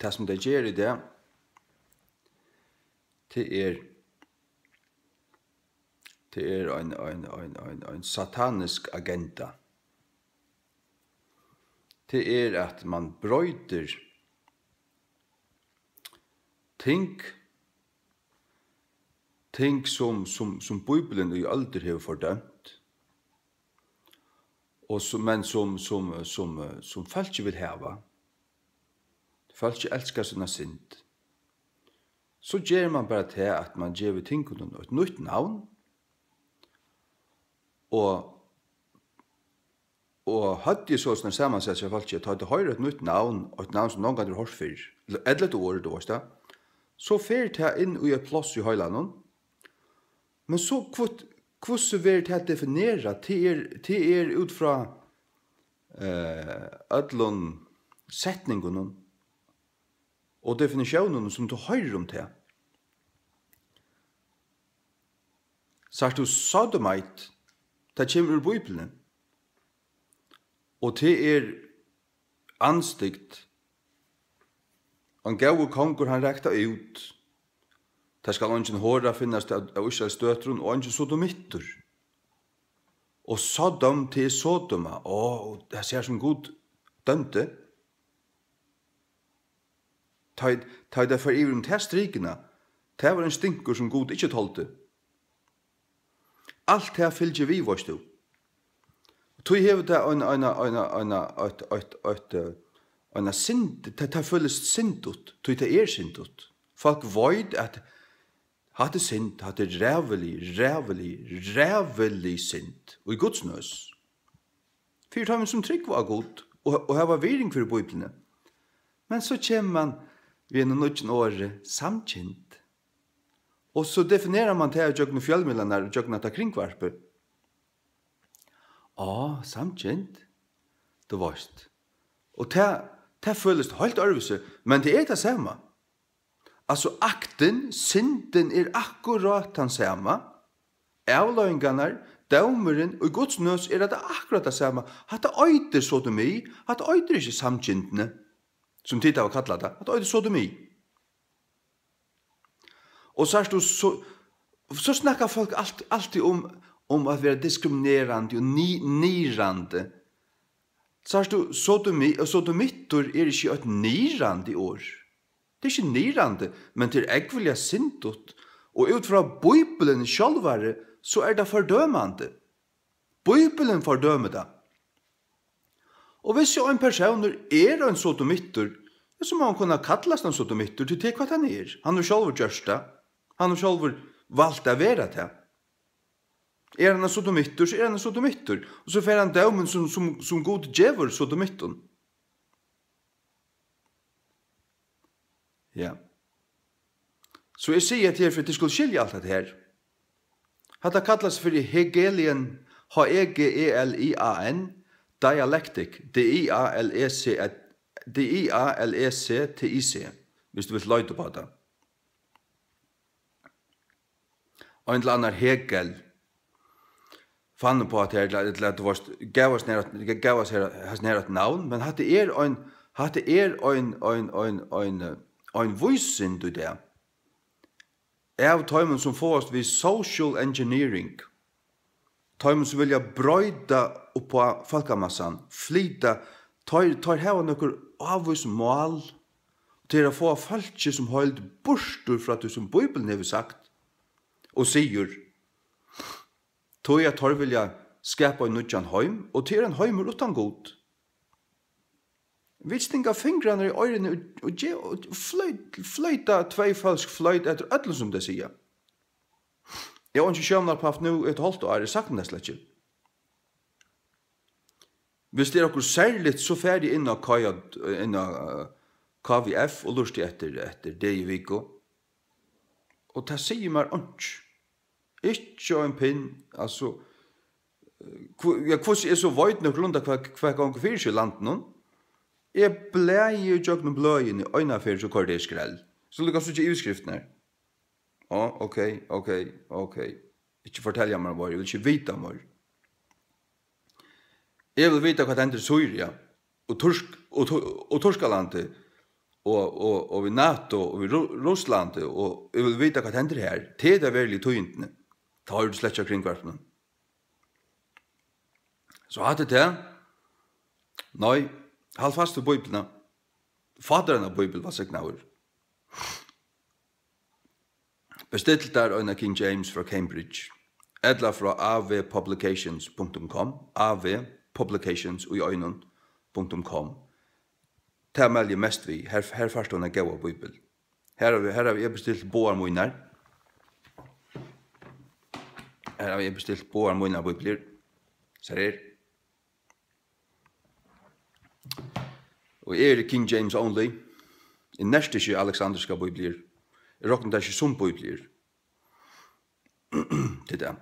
det som det gjør i det, det er en satanisk agenda. Det er at man brøyter ting som Bibelen i alder har fordømt, og men som folk ikke vil hava. Folk ikke elsker sånne synd. Så gjør man bare til at man gjør tingene et nytt navn, og hadde jeg sånn sammensatt seg folk ikke tatt til høyre et nytt navn, og et navn som noen ganger har hørt før, eller et år, så fer det inn i et plass i høylandet, men så hvordan vil det definere til ut fra ødlån setningene og definisjonene som du hører om til. Så du sodomite, det kommer ur Bibelen, og til anstikt. Han gav konger han rekta ut. Det skal ingen hårda finnes av Israels døtrun, og ingen sodomitter. Og Sodom til Sodoma, det ser som god dømte. Ta det for ivrum til strikene, det var en stinker som god ikke tålte. Alt det fylgjer vi, varst du. Tog hever det en synd, det føles syndut, tog det syndut. Folk vet at hadde synd, hadde rævelig synd, og i Guds nøs. Fyrtøymen som trygg var god, og her var viring for Bibelene. Men så kommer man ved en nødgen året samkjent. Og så definerer man det av jøgne fjellmillene og jøgne til kringvarpe. Samkjent, det varst. Og det føles helt øvelse, men det det samme. Altså akten, synden akkurat den samme. Avløyngene, dømeren og Guds nøs det akkurat det samme. At det øyder sodomi, at det øyder ikke samkjentene, som tid av å kalle det, at det øyder sodomi. Og så snakker folk alltid om at være diskriminerende og nirande. Så sodomi og sodomitter ikke et nirande år. Det ikke nirande, men det ekvelige syndot. Og ut fra Bibelen sjálvare, så det fordømende. Bibelen fordømer det. Og hvis jo en person en sodomitter, så må han kunne kalles en sodomitter til det hva han Han har sjálvur gjørst det. Han har sjálvur valgt å være det. Han en sodomitter, så han en sodomitter. Og så får han dømen som god djever sodomitten. Ja. Så jeg sier til for at de skulle skilje alt dette her. Hatta kallas for Hegelian, Hegelian, dialectic, D-I-A-L-E-C-T-I-C, hvis du vil løyde på det. Og en eller annen Hegel fann på at det gav oss nær et navn, men hatt det en voisin du det. Av tøymen som får oss vid social engineering, tøymen som vilja brøyda opp på folkamassan, flyta, tar heva nokkur avvis mål, til å få folk som holdt borstur fra det som Bibelen har sagt, og sier, tog jeg tar vilja skapa en nødjan heim, og til en heim utan god. Vi stinga fingrarna i øyrene og fløyta tveifalsk fløyt etter ødelen som det sier. Jeg har ikke sjøvnar på haft nå et halvt år, jeg sagt det slett ikke. Hvis det okkur særligt, så ferdig inn av KVF og lurst etter det i Viggo. Og det sier meg ikke. Ikke en pinn, altså, hvordan så veit nok lunda hva gang fyrir seg landet noen? Jeg blei jo jøgnen bløyen i øyne fyrir så kvar det skrell. Så lukkast du ikke i utskriften her. Ok. Ikke fortelle meg hva, jeg vil ikke vite meg. Jeg vil vite hva det ender Syria og Torskalandet og vi NATO og vi Russland og vi vil vite hva hender her. Det er veldig tøyntene. Ta har du slett kring hvertene. Så hadde det. Nei, hold fast ved Bibelen. Faderen av Bibelen var seg nauer. Bestilt der en King James fra Cambridge. Edla fra avpublications.com. avpublications og i øynene.com. Det melder mest vi. Her først hun gav av Bibel. Her har vi bestilt båar munner. Her har vi bestilt båar munner Bibler. Ser her. Og King James only. I neste ikke alexandriska Bibler. Jeg råkner det ikke som Bibler. Til det.